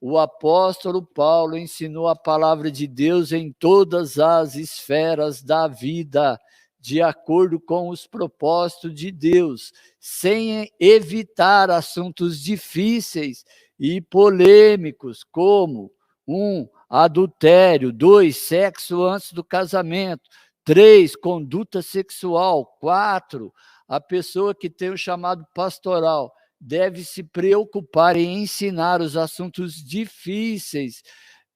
S2: o apóstolo Paulo ensinou a palavra de Deus em todas as esferas da vida, de acordo com os propósitos de Deus, sem evitar assuntos difíceis e polêmicos, como 1. Adultério. 2. Sexo antes do casamento. 3. Conduta sexual. 4. A pessoa que tem o chamado pastoral deve se preocupar em ensinar os assuntos difíceis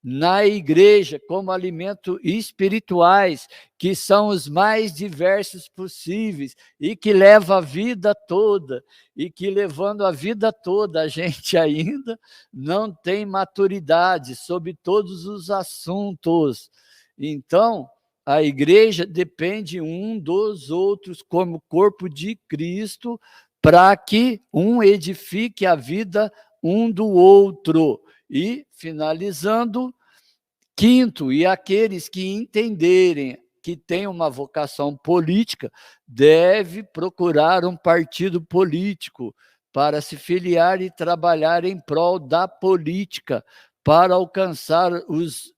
S2: na igreja como alimento espirituais, que são os mais diversos possíveis e que leva a vida toda, e que levando a vida toda a gente ainda não tem maturidade sobre todos os assuntos. Então, a igreja depende um dos outros como corpo de Cristo, para que um edifique a vida um do outro. E, finalizando, 5º, e aqueles que entenderem que têm uma vocação política, deve procurar um partido político para se filiar e trabalhar em prol da política, para alcançar os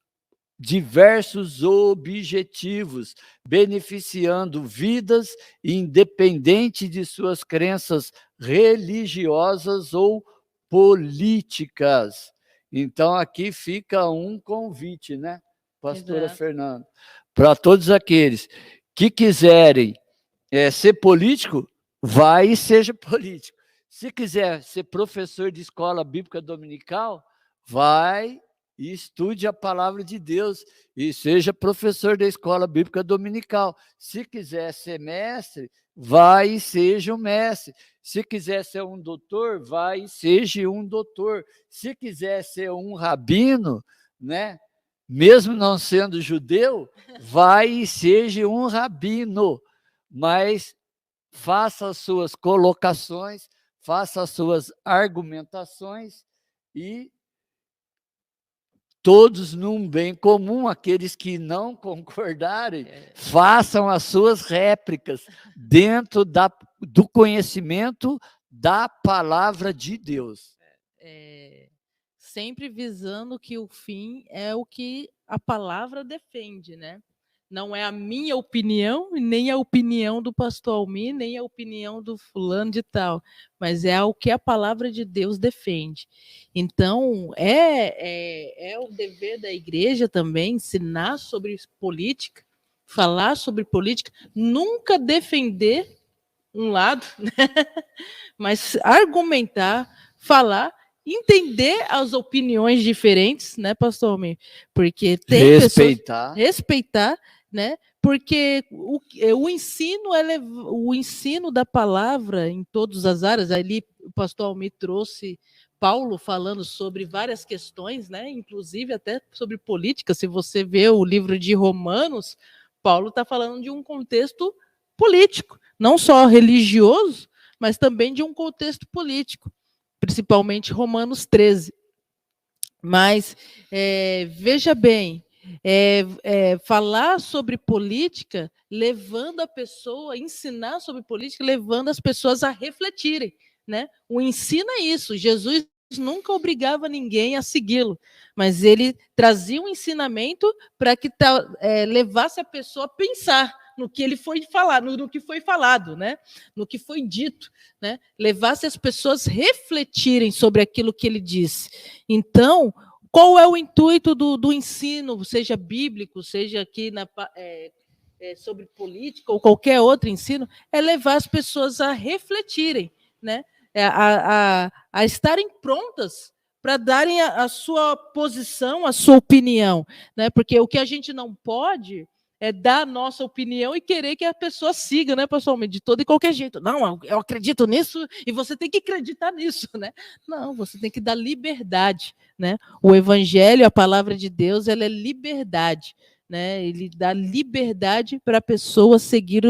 S2: diversos objetivos, beneficiando vidas independente de suas crenças religiosas ou políticas. Então, aqui fica um convite, né, pastora
S1: Exato.
S2: Fernanda, para todos aqueles que quiserem ser político, vai e seja político. Se quiser ser professor de escola bíblica dominical, vai e estude a palavra de Deus e seja professor da escola bíblica dominical. Se quiser ser mestre, vai e seja um mestre. Se quiser ser um doutor, vai e seja um doutor. Se quiser ser um rabino, né, mesmo não sendo judeu, vai e seja um rabino. Mas faça as suas colocações, faça as suas argumentações e todos num bem comum. Aqueles que não concordarem, façam as suas réplicas dentro do conhecimento da palavra de Deus.
S1: sempre visando que o fim é o que a palavra defende, né? Não é a minha opinião, nem a opinião do pastor Almir, nem a opinião do fulano de tal, mas é o que a palavra de Deus defende. Então, é o dever da igreja também ensinar sobre política, falar sobre política, nunca defender um lado, né? Mas argumentar, falar, entender as opiniões diferentes, né, pastor Almir? Porque tem respeitar, né? Porque o ensino da palavra em todas as áreas, ali o pastor Almir trouxe Paulo falando sobre várias questões, né? Inclusive até sobre política. Se você vê o livro de Romanos, Paulo está falando de um contexto político, não só religioso, mas também de um contexto político, principalmente Romanos 13. Mas, veja bem, falar sobre política, levando a pessoa, ensinar sobre política, levando as pessoas a refletirem, né? O ensino é isso. Jesus nunca obrigava ninguém a segui-lo, mas ele trazia um ensinamento para que levasse a pessoa a pensar no que ele foi falar, no que foi falado, né? No que foi dito, né? Levasse as pessoas a refletirem sobre aquilo que ele disse. Então, qual é o intuito do ensino, seja bíblico, seja aqui sobre política ou qualquer outro ensino? É levar as pessoas a refletirem, né? A estarem prontas para darem a sua posição, a sua opinião, né? Porque o que a gente não pode é dar a nossa opinião e querer que a pessoa siga, né, pessoal? De todo e qualquer jeito. Não, eu acredito nisso e você tem que acreditar nisso, né? Não, você tem que dar liberdade, né? O evangelho, a palavra de Deus, ela é liberdade, né? Ele dá liberdade para a pessoa seguir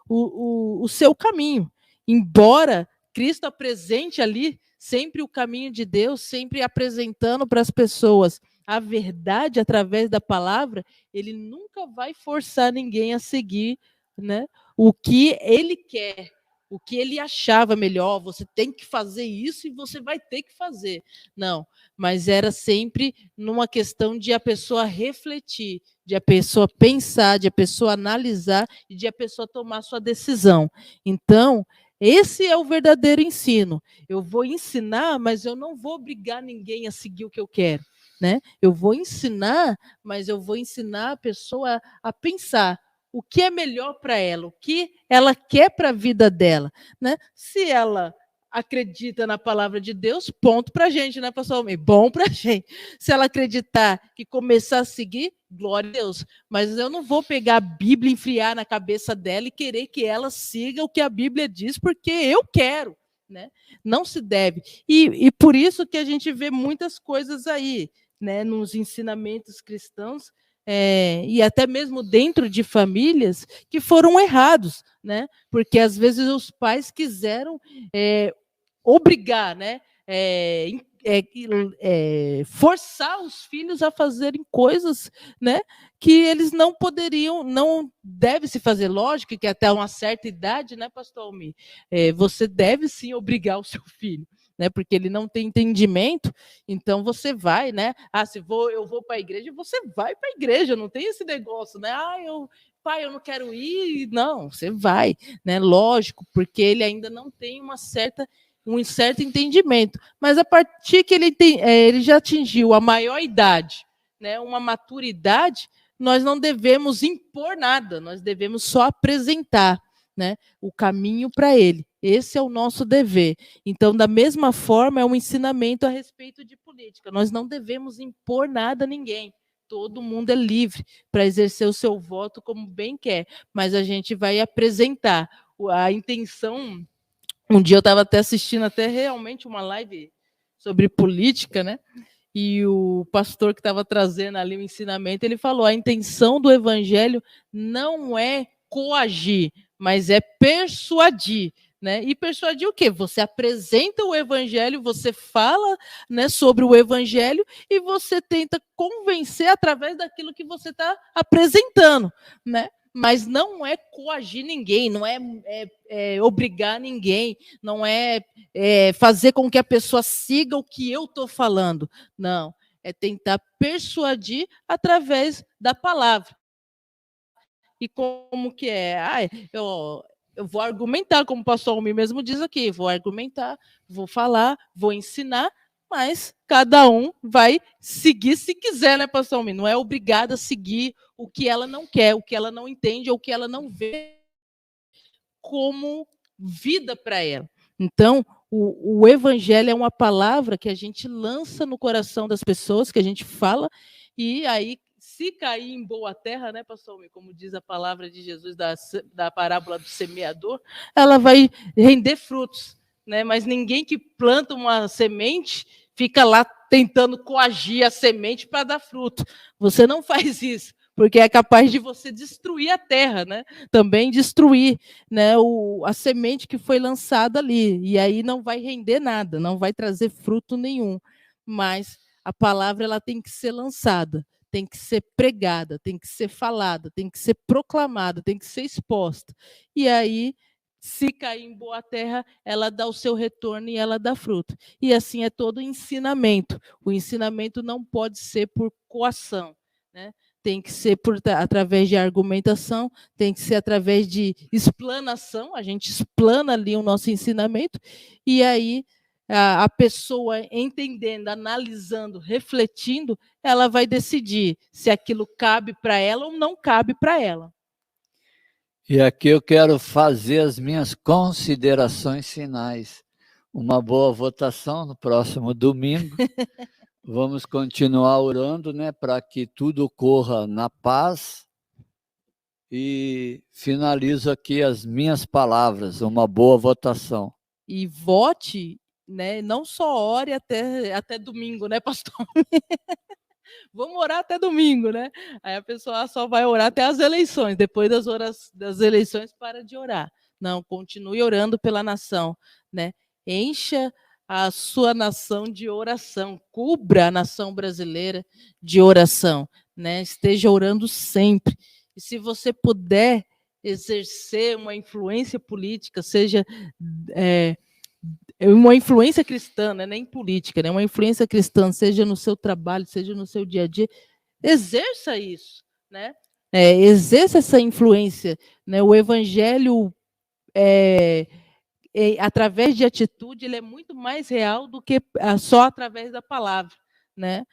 S1: o seu caminho. Embora Cristo apresente ali sempre o caminho de Deus, sempre apresentando para as pessoas a verdade através da palavra, ele nunca vai forçar ninguém a seguir, né, o que ele quer, o que ele achava melhor. Você tem que fazer isso e você vai ter que fazer. Não, mas era sempre numa questão de a pessoa refletir, de a pessoa pensar, de a pessoa analisar e de a pessoa tomar sua decisão. Então, esse é o verdadeiro ensino. Eu vou ensinar, mas eu não vou obrigar ninguém a seguir o que eu quero, né? Eu vou ensinar, mas eu vou ensinar a pessoa a pensar o que é melhor para ela, o que ela quer para a vida dela, né? Se ela acredita na palavra de Deus, ponto para a gente, né, pastor Almir? Bom para a gente. Se ela acreditar e começar a seguir, glória a Deus. Mas eu não vou pegar a Bíblia, enfiar na cabeça dela e querer que ela siga o que a Bíblia diz, porque eu quero, né? Não se deve. E por isso que a gente vê muitas coisas aí, né, nos ensinamentos cristãos, e até mesmo dentro de famílias que foram errados, né? Porque às vezes os pais quiseram obrigar, né? Forçar os filhos a fazerem coisas, né, que eles não poderiam, não deve se fazer. Lógico que até uma certa idade, né, pastor Almir, você deve sim obrigar o seu filho, né, porque ele não tem entendimento. Então você vai, né? Se eu vou para a igreja, você vai para a igreja, não tem esse negócio, né? Pai, eu não quero ir. Não, você vai, né? Lógico, porque ele ainda não tem um certo entendimento, mas a partir que ele já atingiu a maior idade, né, uma maturidade, nós não devemos impor nada, nós devemos só apresentar, né, o caminho para ele. Esse é o nosso dever. Então, da mesma forma, é um ensinamento a respeito de política. Nós não devemos impor nada a ninguém. Todo mundo é livre para exercer o seu voto como bem quer, mas a gente vai apresentar a intenção. Um dia eu estava até assistindo realmente uma live sobre política, né? E o pastor que estava trazendo ali o ensinamento, ele falou: a intenção do evangelho não é coagir, mas é persuadir, né? E persuadir o quê? Você apresenta o evangelho, você fala, né, sobre o evangelho e você tenta convencer através daquilo que você está apresentando, né? mas não é coagir ninguém, não é obrigar ninguém, não é fazer com que a pessoa siga o que eu estou falando. Não, é tentar persuadir através da palavra. E como que é? Eu vou argumentar, como o pastor Almir mesmo diz aqui, vou argumentar, vou falar, vou ensinar, mas cada um vai seguir se quiser, né, pastor Almir? Não é obrigada a seguir o que ela não quer, o que ela não entende, ou o que ela não vê como vida para ela. Então, o evangelho é uma palavra que a gente lança no coração das pessoas, que a gente fala, e aí, se cair em boa terra, né, pastor Almir, como diz a palavra de Jesus da parábola do semeador, ela vai render frutos, né? Mas ninguém que planta uma semente fica lá tentando coagir a semente para dar fruto. Você não faz isso, porque é capaz de você destruir a terra, né? Também destruir, né, a semente que foi lançada ali, e aí não vai render nada, não vai trazer fruto nenhum. Mas a palavra ela tem que ser lançada, tem que ser pregada, tem que ser falada, tem que ser proclamada, tem que ser exposta. E aí, se cair em boa terra, ela dá o seu retorno e ela dá fruto. E assim é todo o ensinamento. O ensinamento não pode ser por coação, né? Tem que ser através de argumentação, tem que ser através de explanação, a gente explana ali o nosso ensinamento, e aí a pessoa entendendo, analisando, refletindo, ela vai decidir se aquilo cabe para ela ou não cabe para ela.
S2: E aqui eu quero fazer as minhas considerações finais. Uma boa votação no próximo domingo. Vamos continuar orando, né, para que tudo ocorra na paz. E finalizo aqui as minhas palavras. Uma boa votação.
S1: E vote, né? Não só ore até domingo, né, pastor? Vamos orar até domingo, né? Aí a pessoa só vai orar até as eleições. Depois das eleições, para de orar. Não, continue orando pela nação, né? Encha a sua nação de oração. Cubra a nação brasileira de oração, né? Esteja orando sempre. E se você puder exercer uma influência política, seja uma influência cristã, né, nem política, né, uma influência cristã, seja no seu trabalho, seja no seu dia a dia, exerça isso, né? Exerça essa influência, né? O evangelho através de atitude, ele é muito mais real do que só através da palavra, né?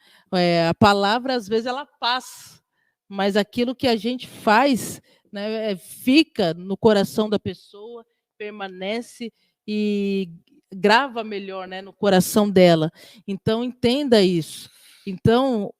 S1: A palavra às vezes ela passa, mas aquilo que a gente faz, né, fica no coração da pessoa, permanece e grava melhor, né, no coração dela. Então entenda isso. Então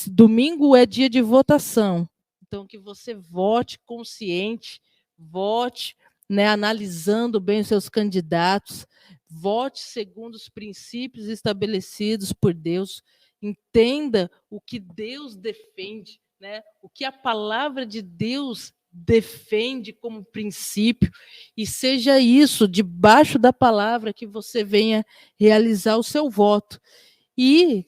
S1: domingo é dia de votação. Então que você vote consciente, vote, né, analisando bem os seus candidatos, vote segundo os princípios estabelecidos por Deus, entenda o que Deus defende, né, o que a palavra de Deus defende como princípio, e seja isso, debaixo da palavra, que você venha realizar o seu voto. E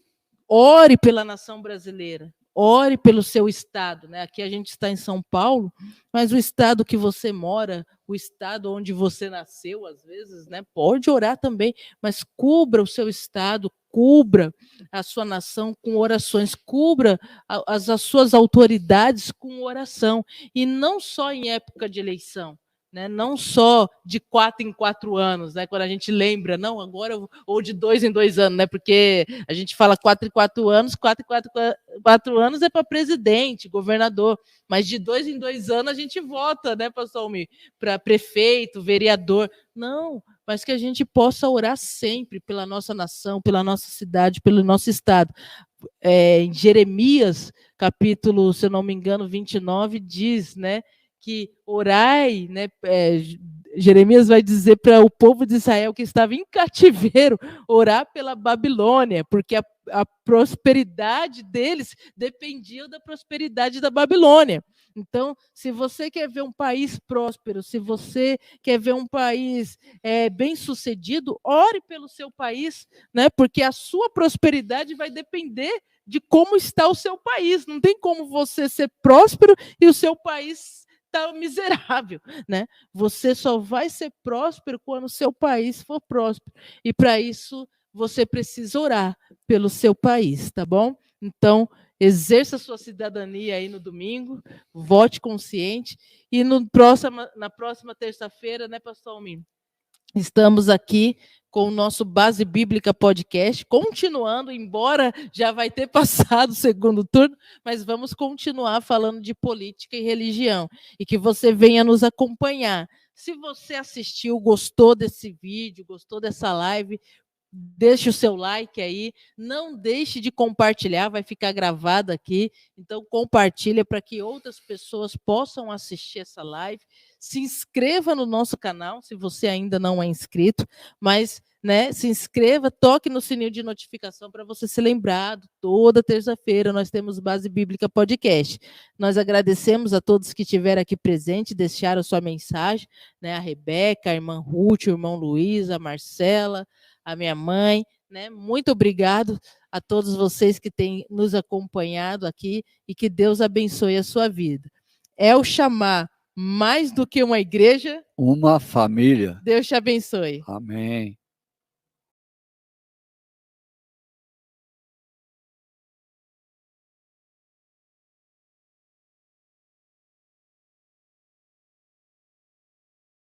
S1: ore pela nação brasileira, ore pelo seu estado, né? Aqui a gente está em São Paulo, mas o estado que você mora, o estado onde você nasceu, às vezes, né? Pode orar também, mas cubra o seu estado, cubra a sua nação com orações, cubra as suas autoridades com oração, e não só em época de eleição, né? Não só de 4 em 4 anos, né? Quando a gente lembra, não, agora, ou de 2 em 2 anos, né? Porque a gente fala 4 em 4 anos, 4 em 4 anos é para presidente, governador, mas de 2 em 2 anos a gente vota, né, pastor Almir, para prefeito, vereador. Não, mas que a gente possa orar sempre pela nossa nação, pela nossa cidade, pelo nosso estado. Em Jeremias, capítulo, se eu não me engano, 29, diz, né, que orai, né, Jeremias vai dizer para o povo de Israel que estava em cativeiro, orar pela Babilônia, porque a prosperidade deles dependia da prosperidade da Babilônia. Então, se você quer ver um país próspero, se você quer ver um país bem-sucedido, ore pelo seu país, né, porque a sua prosperidade vai depender de como está o seu país. Não tem como você ser próspero e o seu país tá miserável, né? Você só vai ser próspero quando o seu país for próspero. E para isso você precisa orar pelo seu país, tá bom? Então, exerça sua cidadania aí no domingo, vote consciente e na próxima terça-feira, né, pastor Almir? Estamos aqui com o nosso Base Bíblica Podcast, continuando, embora já vai ter passado o segundo turno, mas vamos continuar falando de política e religião, e que você venha nos acompanhar. Se você assistiu, gostou desse vídeo, gostou dessa live, deixe o seu like aí, não deixe de compartilhar, vai ficar gravado aqui, então compartilha para que outras pessoas possam assistir essa live. Se inscreva no nosso canal, se você ainda não é inscrito, mas se inscreva, toque no sininho de notificação para você ser lembrado. Toda terça-feira nós temos Base Bíblica Podcast. Nós agradecemos a todos que estiveram aqui presentes, deixaram sua mensagem, a Rebeca, a irmã Ruth, o irmão Luiz, a Marcela, a minha mãe, Muito obrigado a todos vocês que têm nos acompanhado aqui e que Deus abençoe a sua vida. É o chamar mais do que uma igreja,
S2: uma família.
S1: Deus te abençoe.
S2: Amém.